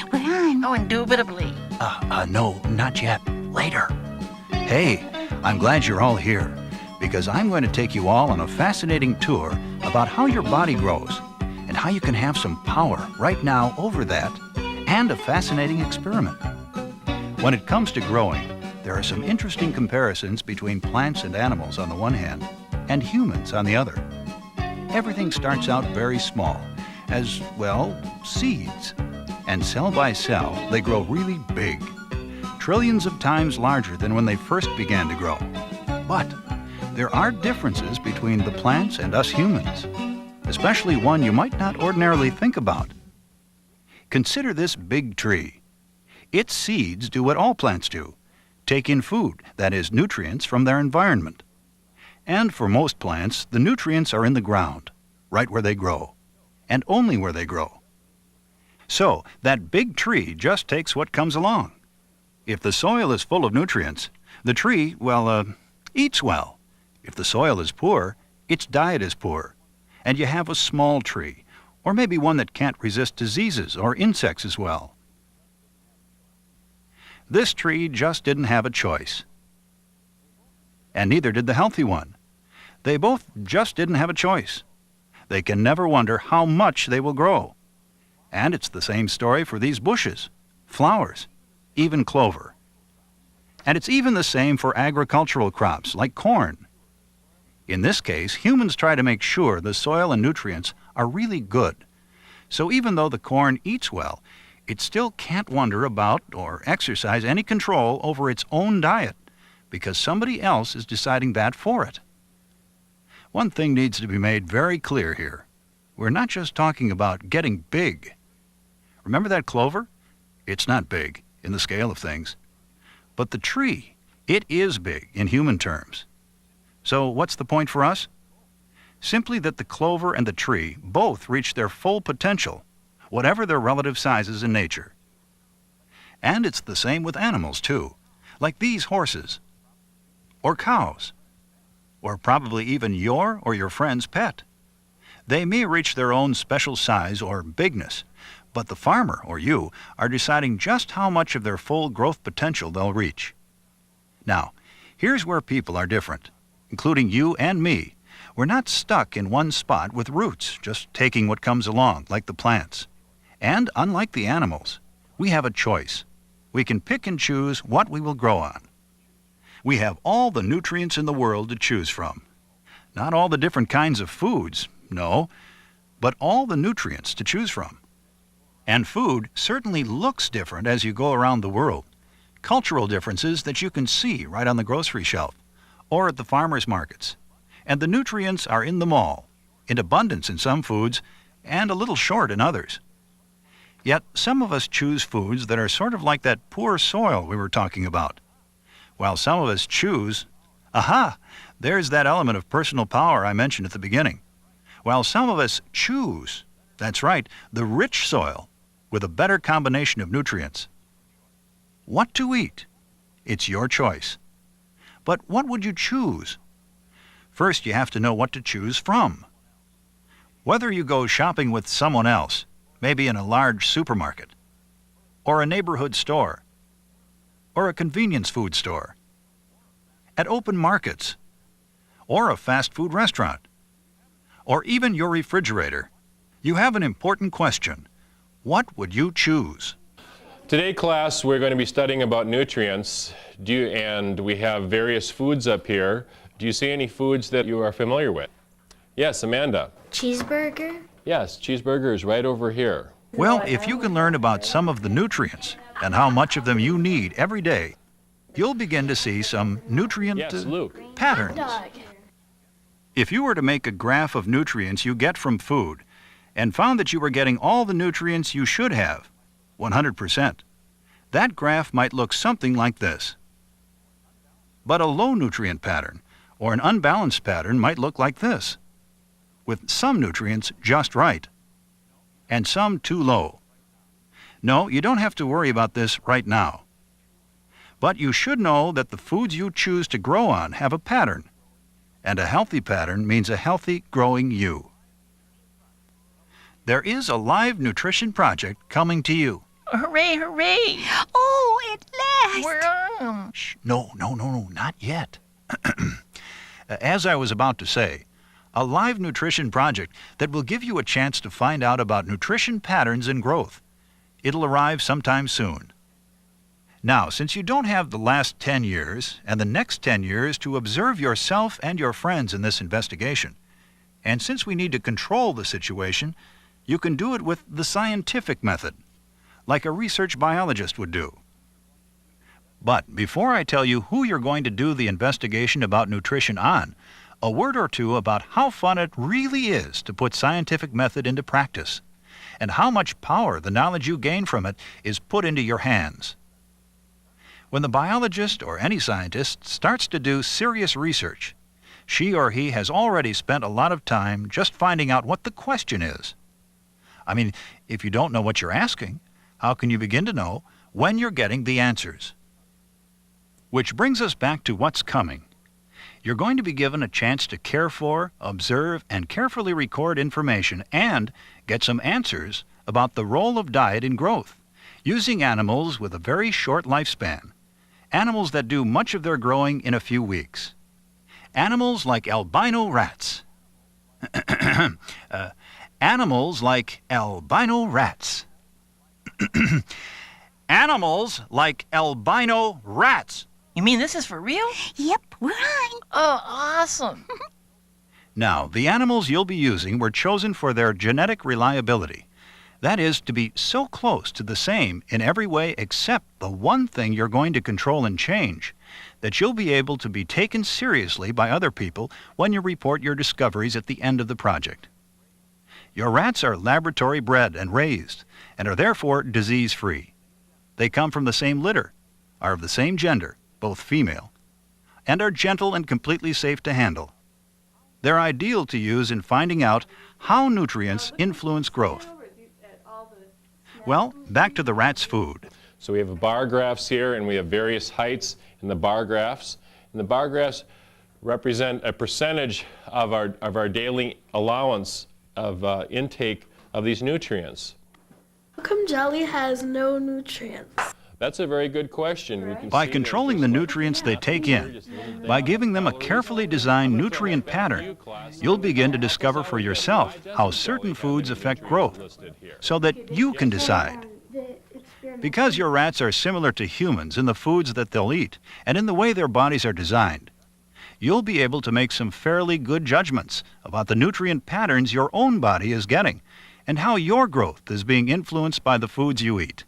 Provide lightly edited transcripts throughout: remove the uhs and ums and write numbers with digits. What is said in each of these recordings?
We're on. Oh, indubitably. No, not yet. Later. Hey, I'm glad you're all here, because I'm going to take you all on a fascinating tour about how your body grows and how you can have some power right now over that, and a fascinating experiment. When it comes to growing, there are some interesting comparisons between plants and animals on the one hand, and humans on the other. Everything starts out very small, as, well, seeds. And cell by cell, they grow really big, trillions of times larger than when they first began to grow. But there are differences between the plants and us humans, especially one you might not ordinarily think about. Consider this big tree. Its seeds do what all plants do: take in food, that is, nutrients from their environment. And for most plants, the nutrients are in the ground, right where they grow, and only where they grow. So, that big tree just takes what comes along. If the soil is full of nutrients, the tree, eats well. If the soil is poor, its diet is poor, and you have a small tree, or maybe one that can't resist diseases or insects as well. This tree just didn't have a choice. And neither did the healthy one. They both just didn't have a choice. They can never wonder how much they will grow. And it's the same story for these bushes, flowers, even clover. And it's even the same for agricultural crops like corn. In this case, humans try to make sure the soil and nutrients are really good. So even though the corn eats well, it still can't wonder about or exercise any control over its own diet, because somebody else is deciding that for it. One thing needs to be made very clear here. We're not just talking about getting big. Remember that clover? It's not big in the scale of things. But the tree, it is big in human terms. So what's the point for us? Simply that the clover and the tree both reach their full potential, whatever their relative sizes in nature. And it's the same with animals, too, like these horses, or cows, or probably even your or your friend's pet. They may reach their own special size or bigness, but the farmer, or you, are deciding just how much of their full growth potential they'll reach. Now, here's where people are different, including you and me. We're not stuck in one spot with roots, just taking what comes along, like the plants. And unlike the animals, we have a choice. We can pick and choose what we will grow on. We have all the nutrients in the world to choose from. Not all the different kinds of foods, no, but all the nutrients to choose from. And food certainly looks different as you go around the world. Cultural differences that you can see right on the grocery shelf or at the farmers' markets. And the nutrients are in them all, in abundance in some foods and a little short in others. Yet some of us choose foods that are sort of like that poor soil we were talking about, while some of us choose, there's that element of personal power I mentioned at the beginning. While some of us choose, that's right, the rich soil with a better combination of nutrients. What to eat? It's your choice. But what would you choose? First, you have to know what to choose from. Whether you go shopping with someone else, maybe in a large supermarket, or a neighborhood store, or a convenience food store, at open markets, or a fast food restaurant, or even your refrigerator, you have an important question. What would you choose? Today, class, we're going to be studying about nutrients, and we have various foods up here. Do you see any foods that you are familiar with? Yes, Amanda. Cheeseburger? Yes, cheeseburger is right over here. Well, if you can learn about some of the nutrients and how much of them you need every day, you'll begin to see some nutrient patterns. If you were to make a graph of nutrients you get from food and found that you were getting all the nutrients you should have, 100%, that graph might look something like this. But a low nutrient pattern or an unbalanced pattern might look like this, with some nutrients just right and some too low. No, you don't have to worry about this right now. But you should know that the foods you choose to grow on have a pattern, and a healthy pattern means a healthy, growing you. There is a live nutrition project coming to you. Hooray, hooray! Oh, at last! We're on! Shh, no, not yet. As I was about to say, a live nutrition project that will give you a chance to find out about nutrition patterns and growth. It'll arrive sometime soon. Now, since you don't have the last 10 years and the next 10 years to observe yourself and your friends in this investigation, and since we need to control the situation, you can do it with the scientific method, like a research biologist would do. But before I tell you who you're going to do the investigation about nutrition on, a word or two about how fun it really is to put scientific method into practice, and how much power the knowledge you gain from it is put into your hands. When the biologist or any scientist starts to do serious research, she or he has already spent a lot of time just finding out what the question is. I mean, if you don't know what you're asking, how can you begin to know when you're getting the answers? Which brings us back to what's coming. You're going to be given a chance to care for, observe, and carefully record information and get some answers about the role of diet in growth, using animals with a very short lifespan, animals that do much of their growing in a few weeks. Animals like albino rats. Animals like albino rats. Animals like albino rats. You mean this is for real? Yep, we're on. Oh, awesome! Now, the animals you'll be using were chosen for their genetic reliability. That is, to be so close to the same in every way except the one thing you're going to control and change, that you'll be able to be taken seriously by other people when you report your discoveries at the end of the project. Your rats are laboratory bred and raised, and are therefore disease-free. They come from the same litter, are of the same gender, both female, and are gentle and completely safe to handle. They're ideal to use in finding out how nutrients influence growth. Well, back to the rat's food. So we have bar graphs here, and we have various heights in the bar graphs. And the bar graphs represent a percentage of our daily allowance of intake of these nutrients. How come jelly has no nutrients? That's a very good question. We can By see controlling the nutrients they take in, by giving them a carefully designed nutrient pattern, you'll begin to discover for yourself how certain foods affect growth, so that you can decide. Because your rats are similar to humans in the foods that they'll eat and in the way their bodies are designed, you'll be able to make some fairly good judgments about the nutrient patterns your own body is getting and how your growth is being influenced by the foods you eat.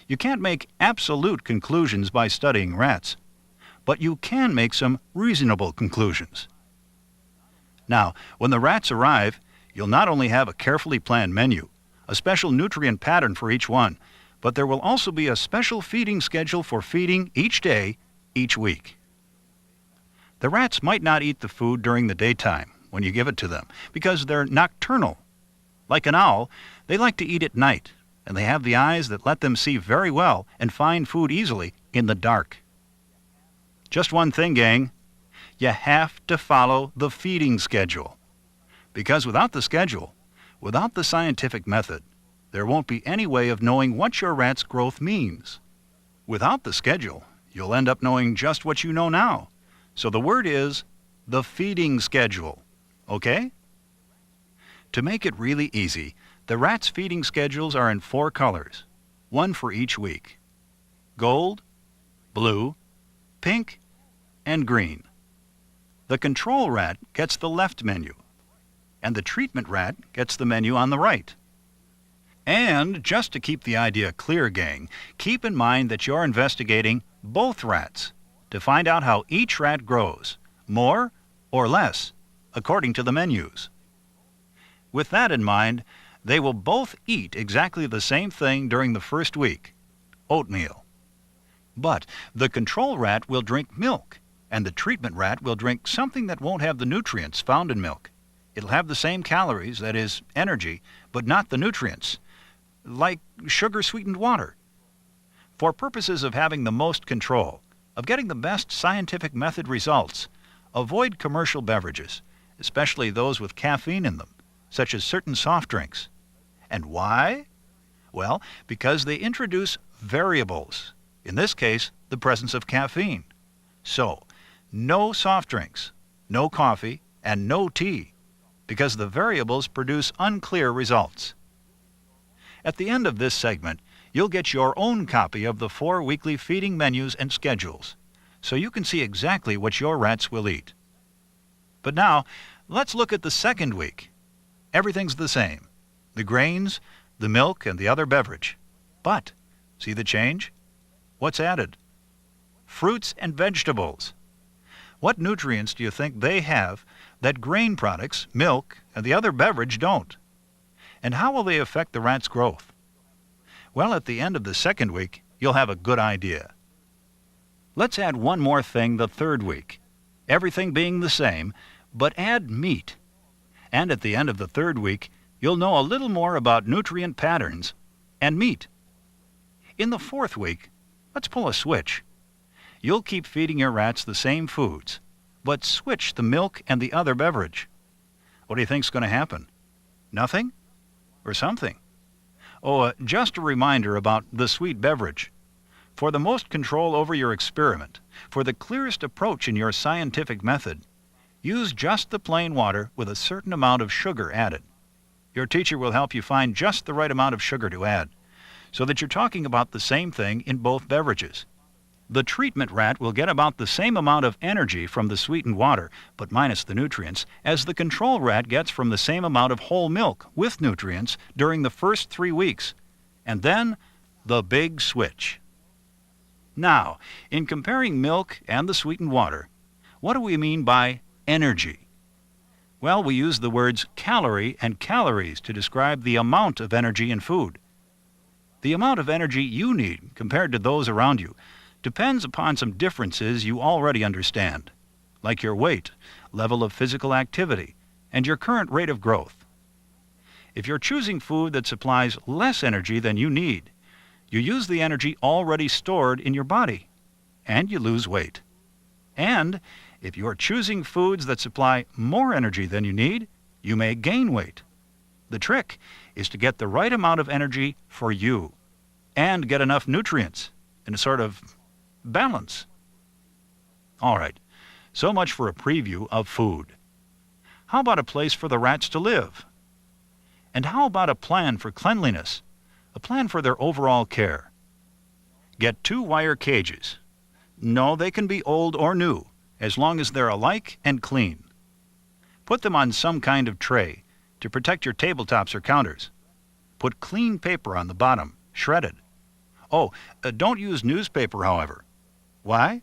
You can't make absolute conclusions by studying rats, but you can make some reasonable conclusions. Now, when the rats arrive, you'll not only have a carefully planned menu, a special nutrient pattern for each one, but there will also be a special feeding schedule for feeding each day, each week. The rats might not eat the food during the daytime when you give it to them because they're nocturnal. Like an owl, they like to eat at night, and they have the eyes that let them see very well and find food easily in the dark. Just one thing, gang. You have to follow the feeding schedule. Because without the schedule, without the scientific method, there won't be any way of knowing what your rat's growth means. Without the schedule, you'll end up knowing just what you know now. So the word is the feeding schedule. Okay? To make it really easy, the rats' feeding schedules are in 4 colors, one for each week: gold, blue, pink, and green. The control rat gets the left menu, and the treatment rat gets the menu on the right. And just to keep the idea clear, gang, keep in mind that you're investigating both rats to find out how each rat grows, more or less, according to the menus. With that in mind, they will both eat exactly the same thing during the first week, oatmeal. But the control rat will drink milk, and the treatment rat will drink something that won't have the nutrients found in milk. It'll have the same calories, that is, energy, but not the nutrients, like sugar-sweetened water. For purposes of having the most control, of getting the best scientific method results, avoid commercial beverages, especially those with caffeine in them, such as certain soft drinks. And why? Well, because they introduce variables. In this case, the presence of caffeine. So, no soft drinks, no coffee, and no tea, because the variables produce unclear results. At the end of this segment, you'll get your own copy of the 4 weekly feeding menus and schedules, so you can see exactly what your rats will eat. But now, let's look at the second week. Everything's the same. The grains, the milk, and the other beverage. But, see the change? What's added? Fruits and vegetables. What nutrients do you think they have that grain products, milk, and the other beverage don't? And how will they affect the rat's growth? Well, at the end of the second week, you'll have a good idea. Let's add one more thing the third week. Everything being the same, but add meat. And at the end of the third week, you'll know a little more about nutrient patterns and meat. In the fourth week, let's pull a switch. You'll keep feeding your rats the same foods, but switch the milk and the other beverage. What do you think's going to happen? Nothing? Or something? Oh, just a reminder about the sweet beverage. For the most control over your experiment, for the clearest approach in your scientific method, use just the plain water with a certain amount of sugar added. Your teacher will help you find just the right amount of sugar to add, so that you're talking about the same thing in both beverages. The treatment rat will get about the same amount of energy from the sweetened water, but minus the nutrients, as the control rat gets from the same amount of whole milk with nutrients during the first 3 weeks. And then, the big switch. Now, in comparing milk and the sweetened water, what do we mean by energy? Well, we use the words calorie and calories to describe the amount of energy in food. The amount of energy you need compared to those around you depends upon some differences you already understand, like your weight, level of physical activity, and your current rate of growth. If you're choosing food that supplies less energy than you need, you use the energy already stored in your body, and you lose weight. And if you're choosing foods that supply more energy than you need, you may gain weight. The trick is to get the right amount of energy for you, and get enough nutrients in a sort of balance. All right, so much for a preview of food. How about a place for the rats to live? And how about a plan for cleanliness, a plan for their overall care? Get 2 wire cages. No, they can be old or new, as long as they're alike and clean. Put them on some kind of tray to protect your tabletops or counters. Put clean paper on the bottom, shredded. Oh, don't use newspaper, however. Why?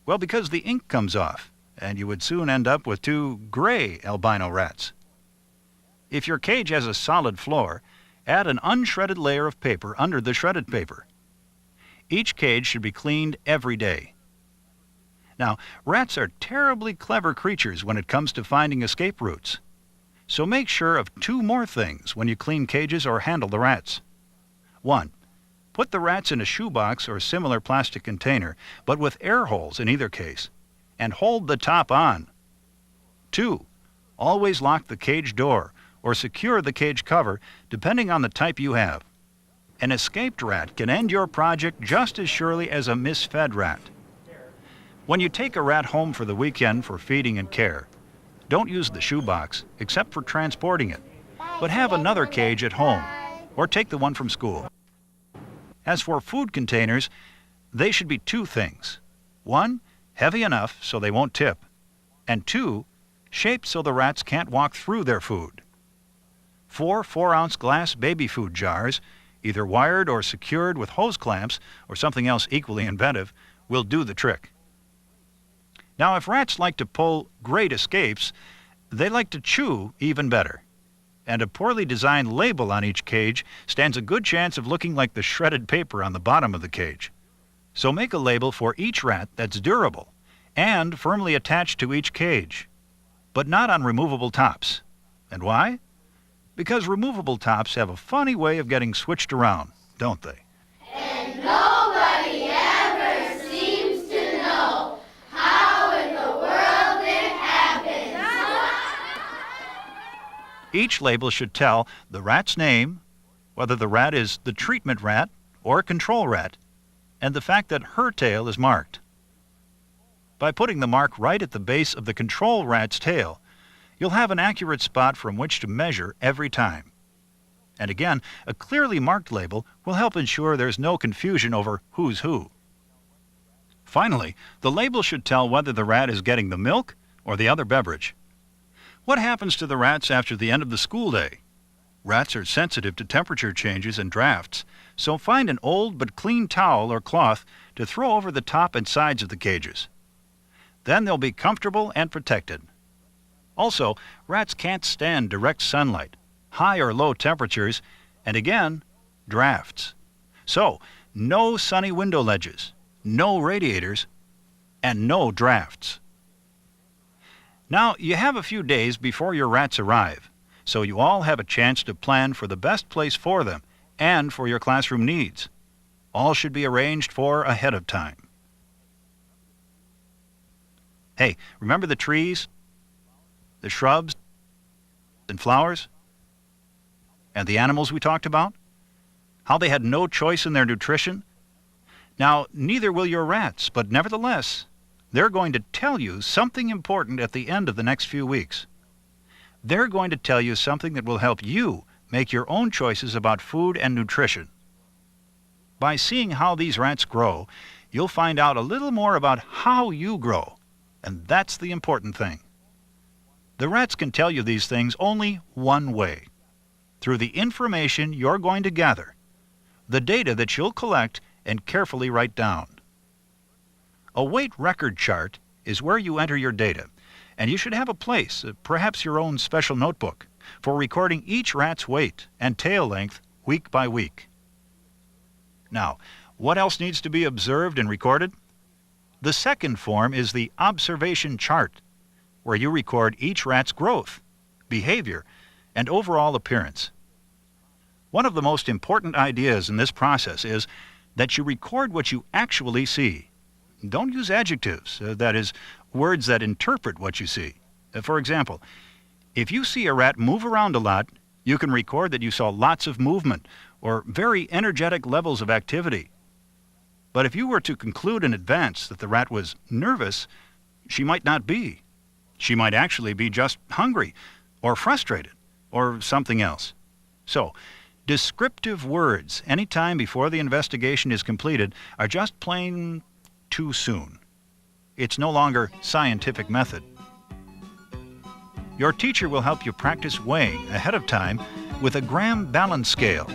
Well, because the ink comes off, and you would soon end up with 2 gray albino rats. If your cage has a solid floor, add an unshredded layer of paper under the shredded paper. Each cage should be cleaned every day. Now, rats are terribly clever creatures when it comes to finding escape routes. So make sure of 2 more things when you clean cages or handle the rats. 1. Put the rats in a shoebox or similar plastic container, but with air holes in either case, and hold the top on. 2. Always lock the cage door or secure the cage cover, depending on the type you have. An escaped rat can end your project just as surely as a misfed rat. When you take a rat home for the weekend for feeding and care, don't use the shoebox except for transporting it, but have another cage at home, or take the one from school. As for food containers, they should be 2 things. 1, heavy enough so they won't tip, and 2, shaped so the rats can't walk through their food. 4 4-ounce glass baby food jars, either wired or secured with hose clamps or something else equally inventive, will do the trick. Now, if rats like to pull great escapes, they like to chew even better. And a poorly designed label on each cage stands a good chance of looking like the shredded paper on the bottom of the cage. So make a label for each rat that's durable and firmly attached to each cage, but not on removable tops. And why? Because removable tops have a funny way of getting switched around, don't they? And nobody ever seems to know how in the world it happens. Each label should tell the rat's name, whether the rat is the treatment rat or control rat, and the fact that her tail is marked. By putting the mark right at the base of the control rat's tail, you'll have an accurate spot from which to measure every time. And again, a clearly marked label will help ensure there's no confusion over who's who. Finally, the label should tell whether the rat is getting the milk or the other beverage. What happens to the rats after the end of the school day? Rats are sensitive to temperature changes and drafts, so find an old but clean towel or cloth to throw over the top and sides of the cages. Then they'll be comfortable and protected. Also, rats can't stand direct sunlight, high or low temperatures, and again, drafts. So, no sunny window ledges, no radiators, and no drafts. Now, you have a few days before your rats arrive, so you all have a chance to plan for the best place for them and for your classroom needs. All should be arranged for ahead of time. Hey, remember the trees, the shrubs, and flowers, and the animals we talked about? How they had no choice in their nutrition? Now, neither will your rats, but nevertheless, they're going to tell you something important at the end of the next few weeks. They're going to tell you something that will help you make your own choices about food and nutrition. By seeing how these rats grow, you'll find out a little more about how you grow, and that's the important thing. The rats can tell you these things only one way, through the information you're going to gather, the data that you'll collect and carefully write down. A weight record chart is where you enter your data, and you should have a place, perhaps your own special notebook, for recording each rat's weight and tail length week by week. Now, what else needs to be observed and recorded? The second form is the observation chart, where you record each rat's growth, behavior, and overall appearance. One of the most important ideas in this process is that you record what you actually see. Don't use adjectives, that is, words that interpret what you see. For example, if you see a rat move around a lot, you can record that you saw lots of movement or very energetic levels of activity. But if you were to conclude in advance that the rat was nervous, she might not be. She might actually be just hungry or frustrated or something else. So, descriptive words any time before the investigation is completed are just plain too soon. It's no longer scientific method. Your teacher will help you practice weighing ahead of time with a gram balance scale,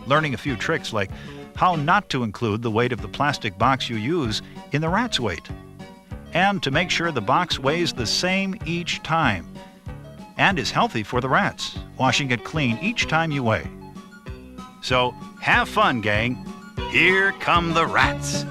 learning a few tricks like how not to include the weight of the plastic box you use in the rat's weight, and to make sure the box weighs the same each time and is healthy for the rats, washing it clean each time you weigh. So, have fun, gang. Here come the rats.